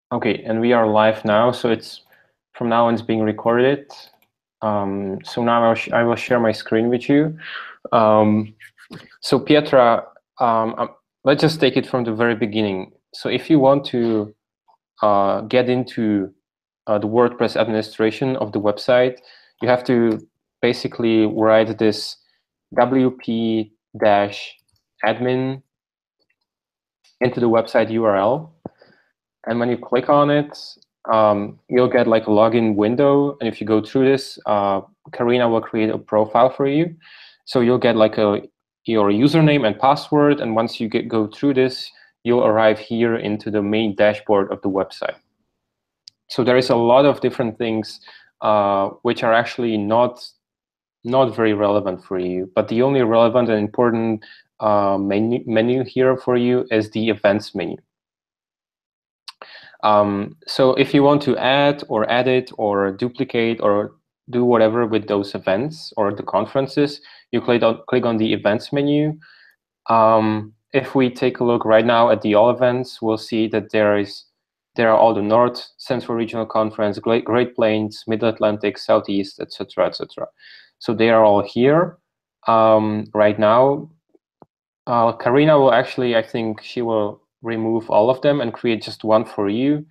Okay, and we are live now, so it's from now on it's being recorded. So now I will share my screen with you. So Pietra, let's just take it from the very beginning. So if you want to get into the WordPress administration of the website, you have to basically write this wp-admin into the website URL. And when you click on it, you'll get like a login window. And if you go through this, Karina will create a profile for you. So you'll get like your username and password. And once you go through this, you'll arrive here into the main dashboard of the website. So there is a lot of different things which are actually not very relevant for you. But the only relevant and important menu here for you is the events menu. So if you want to add or edit or duplicate or do whatever with those events or the conferences, you click on the events menu. If we take a look right now at the all events, we'll see that there are all the North Central Regional Conference, Great Plains, Mid-Atlantic, Southeast, etc., etc. So they are all here right now. Karina will actually, I think she will remove all of them and create just one for you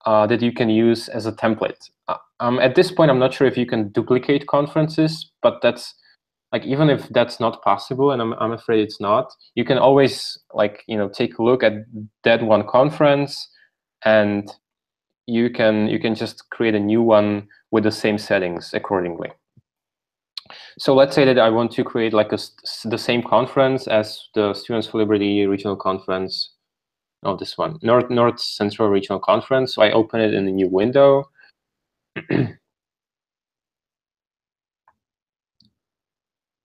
that you can use as a template. At this point, I'm not sure if you can duplicate conferences, but that's like, even if that's not possible, and I'm afraid it's not, you can always take a look at that one conference, and you can just create a new one with the same settings accordingly. So let's say that I want to create like the same conference as the Students for Liberty Regional Conference. Oh, this one, North Central Regional Conference. So I open it in a new window.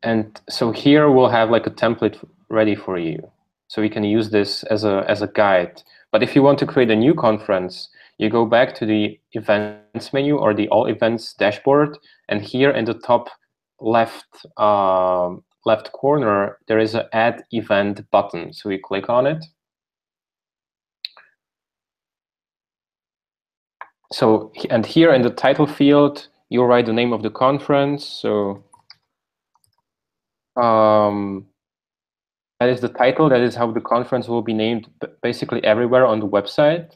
And so here we'll have like a template ready for you. So you can use this as a guide. But if you want to create a new conference, you go back to the events menu or the all events dashboard. And here in the top left corner, there is an add event button. So we click on it. So, and here in the title field, you write the name of the conference. So that is the title. That is how the conference will be named basically everywhere on the website.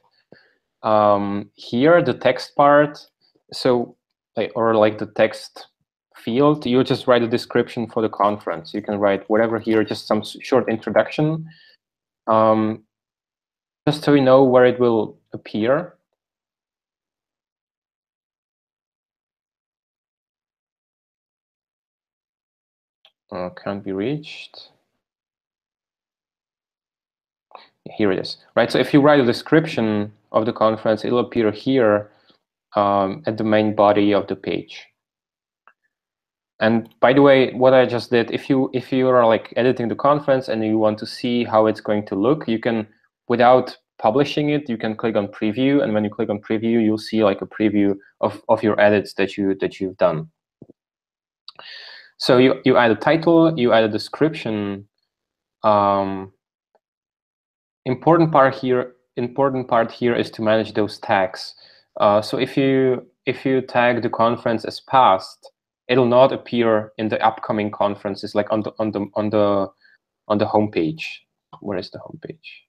Here, the text part, so like the text field, you just write a description for the conference. You can write whatever here, just some short introduction, just so you know where it will appear. Can't be reached. Here it is, right? So if you write a description of the conference, it'll appear here at the main body of the page. And by the way, what I just did, if you are like editing the conference and you want to see how it's going to look, you can, without publishing it, you can click on preview, and when you click on preview, you'll see like a preview of your edits that you've done. So you add a title, you add a description. Important part here is to manage those tags. So if you tag the conference as past, it'll not appear in the upcoming conferences, like on the home page. Where is the home page?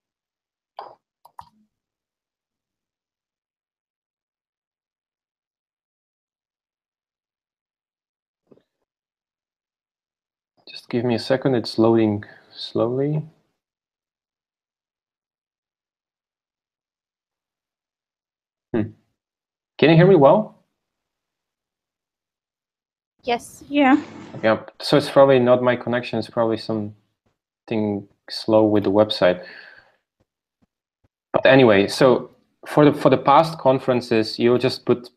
Just give me a second. It's loading slowly. Can you hear me well? Yes. Yeah. Yeah. So it's probably not my connection. It's probably something slow with the website. But anyway, so for the past conferences, you'll just put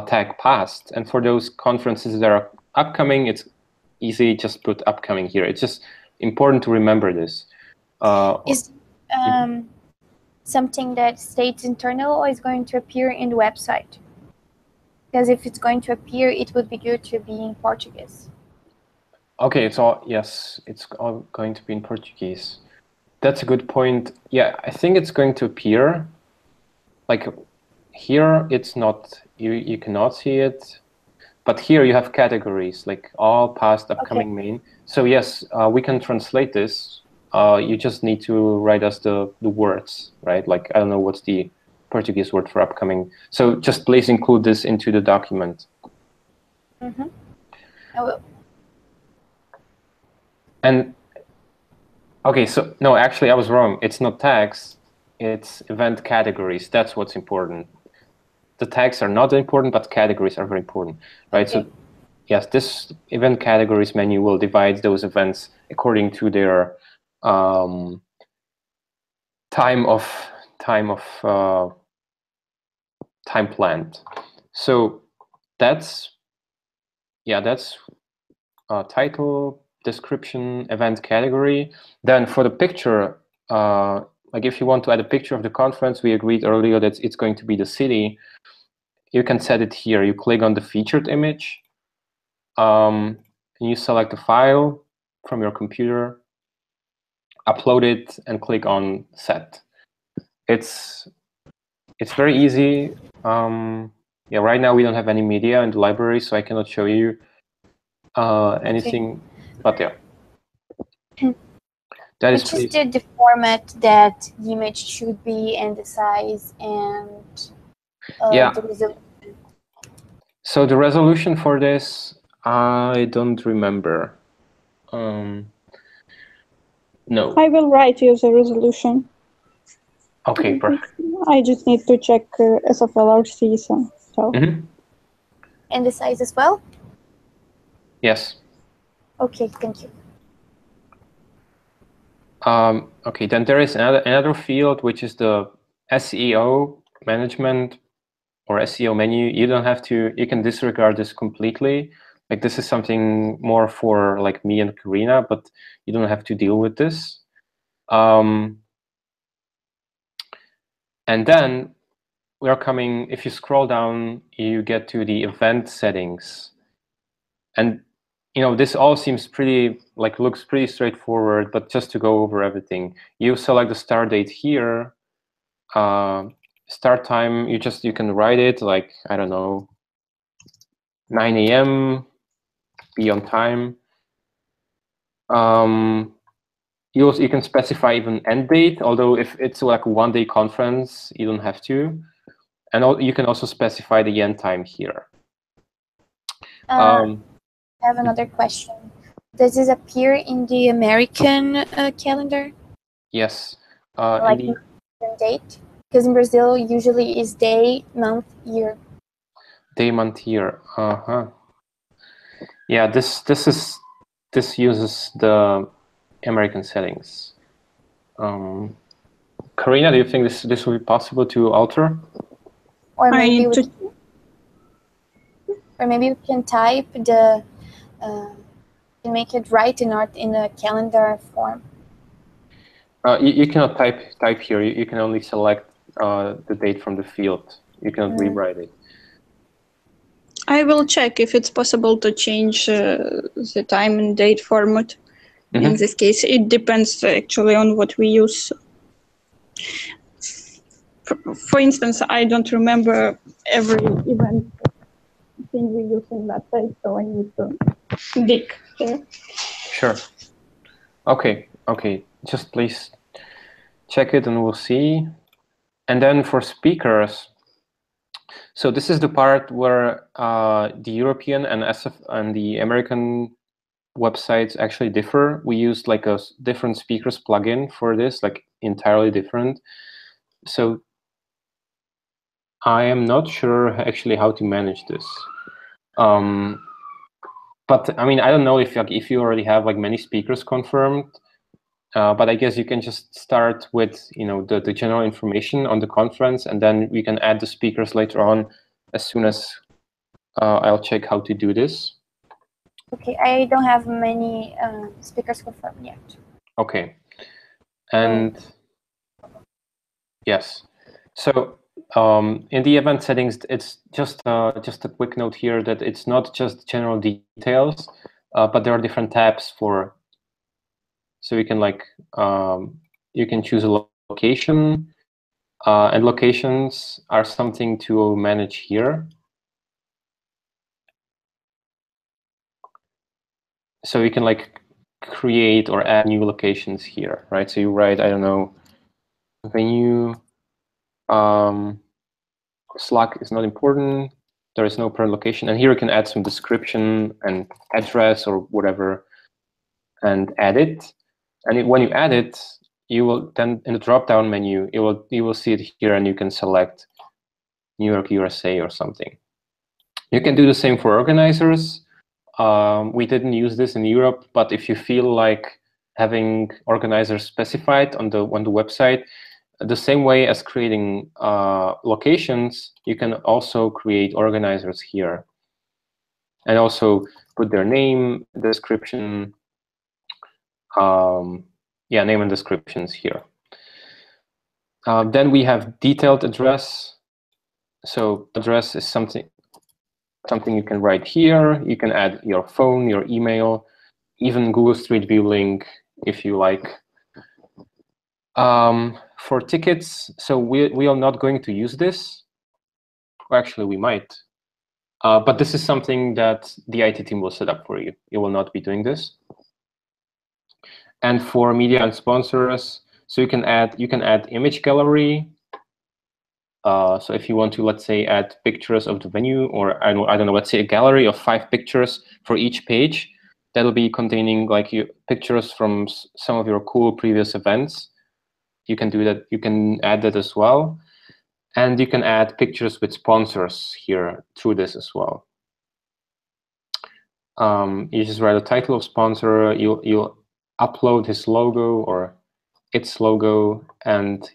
tag past, and for those conferences that are upcoming, it's easy. Just put upcoming here. It's just important to remember this. Is something that stays internal or is going to appear in the website? Because if it's going to appear, it would be good to be in Portuguese. Okay, it's all, yes, it's all going to be in Portuguese. That's a good point. Yeah, I think it's going to appear. Like, here it's not, you cannot see it, but here you have categories like all past, upcoming, main. So yes, we can translate this. You just need to write us the words, right? Like, I don't know what's the Portuguese word for upcoming. So just please include this into the document. Mm-hmm. I will. And okay, so no, actually I was wrong. It's not tags, it's event categories. That's what's important. The tags are not important, but categories are very important, right? Okay. So yes, this event categories menu will divide those events according to their time planned. So that's title, description, event category. Then for the picture, like if you want to add a picture of the conference, we agreed earlier that it's going to be the city. You can set it here. You click on the featured image, and you select the file from your computer, upload it, and click on set. It's very easy. Yeah, right now we don't have any media in the library, so I cannot show you anything. But yeah, that is Which is the format that the image should be, and the size, and yeah. the resolution? So the resolution for this, I don't remember. No. I will write you the resolution. Okay, perfect. I just need to check SFLRCS. So. Mm-hmm. And the size as well? Yes. Okay, thank you. Okay, then there is another field, which is the SEO management or SEO menu. You don't have to, you can disregard this completely. Like, this is something more for like me and Karina, but you don't have to deal with this. And then we are coming, if you scroll down, you get to the event settings. And you know, this all seems pretty, like, looks pretty straightforward, but just to go over everything, you select the start date here. Start time, you can write it like, I don't know, 9 a.m., be on time. You can specify even end date, although if it's like a one-day conference, you don't have to. And you can also specify the end time here. I have another question. Does this appear in the American calendar? Yes. Like date? Because in Brazil, usually is day, month, year. Day, month, year. Yeah, this uses the American settings. Karina, do you think this will be possible to alter? Or maybe we can type the and make it right in a calendar form. You cannot type here. You can only select the date from the field. You cannot rewrite it. I will check if it's possible to change the time and date format. Mm-hmm. In this case, it depends actually on what we use. For instance, I don't remember every event thing we use in that site, so I need to dig there. Sure. Okay. Just please check it and we'll see. And then for speakers, so this is the part where the European and the American websites actually differ. We used like a different speakers plugin for this, like entirely different. So I am not sure actually how to manage this. But I mean, I don't know if you already have like many speakers confirmed. But I guess you can just start with, you know, the general information on the conference, and then we can add the speakers later on as soon as I'll check how to do this. Okay, I don't have many speakers confirmed yet. Okay, and yes, so in the event settings, it's just a quick note here that it's not just general details, but there are different tabs for. So you can like you can choose a location, And locations are something to manage here. So you can like create or add new locations here, right? So you write, I don't know, venue, Slack is not important. There is no parent location. And here you can add some description and address or whatever and add it. And when you add it, you will then in the drop-down menu, you will see it here and you can select New York, USA or something. You can do the same for organizers. We didn't use this in Europe, but if you feel like having organizers specified on the website, the same way as creating locations, you can also create organizers here, and also put their name, description, name and descriptions here. Then we have detailed address. So address is something you can write here. You can add your phone, your email, even Google Street View link if you like. For tickets, so we are not going to use this. Or actually, we might. But this is something that the IT team will set up for you. You will not be doing this. And for media and sponsors, so you can add image gallery. So if you want to, let's say, add pictures of the venue, or I don't know, let's say a gallery of 5 pictures for each page, that'll be containing like pictures from some of your cool previous events. You can do that. You can add that as well, and you can add pictures with sponsors here through this as well. You just write a title of sponsor. You'll upload his logo or its logo, and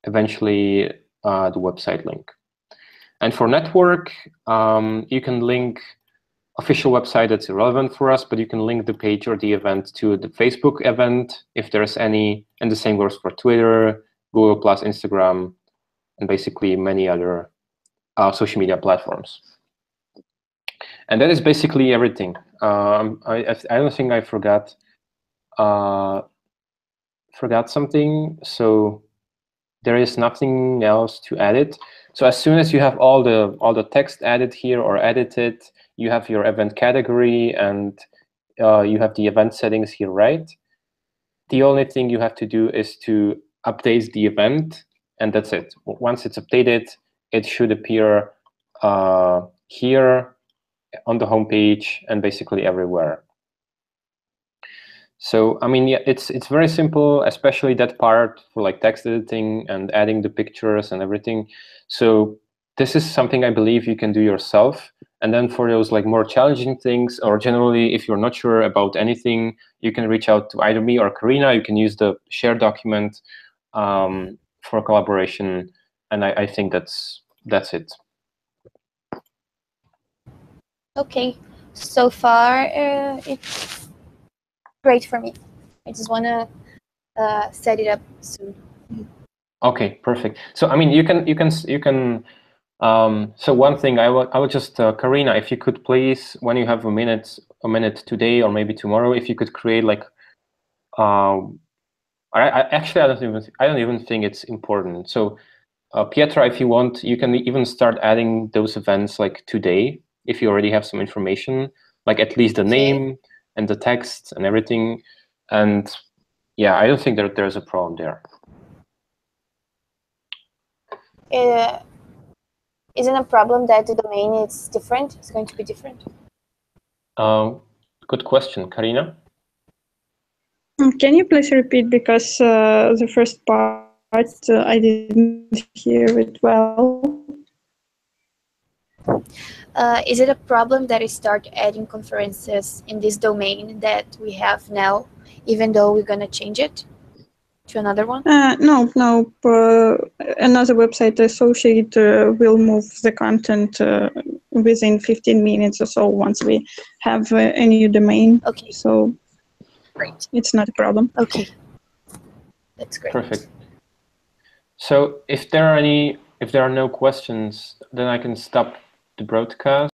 eventually the website link. And for network, you can link official website that's irrelevant for us, but you can link the page or the event to the Facebook event if there's any, and the same goes for Twitter, Google+, Instagram, and basically many other social media platforms. And that is basically everything. I don't think I forgot something. So there is nothing else to edit. So as soon as you have all the text added here or edited, you have your event category and you have the event settings here, right? The only thing you have to do is to update the event, and that's it. Once it's updated, it should appear here on the home page and basically everywhere. So I mean, yeah, it's very simple, especially that part for like text editing and adding the pictures and everything. So this is something I believe you can do yourself. And then for those like more challenging things, or generally if you're not sure about anything, you can reach out to either me or Karina. You can use the share document for collaboration, and I think that's it. Okay, so far it's great for me. I just want to set it up soon. Okay, perfect. So I mean, you can. So one thing I would just Karina, if you could please, when you have a minute today or maybe tomorrow, if you could create like, actually I don't even think it's important. So Pietra, if you want, you can even start adding those events like today if you already have some information, like at least the name and the text and everything. And yeah, I don't think that there's a problem there. Isn't a problem that the domain is different? It's going to be different. Good question, Karina. Can you please repeat, because the first part I didn't hear it well. Is it a problem that I start adding conferences in this domain that we have now, even though we're going to change it to another one? No. Another website associated will move the content within 15 minutes or so once we have a new domain. Okay. So great. It's not a problem. Okay. That's great. Perfect. So if there are no questions, then I can stop the broadcast.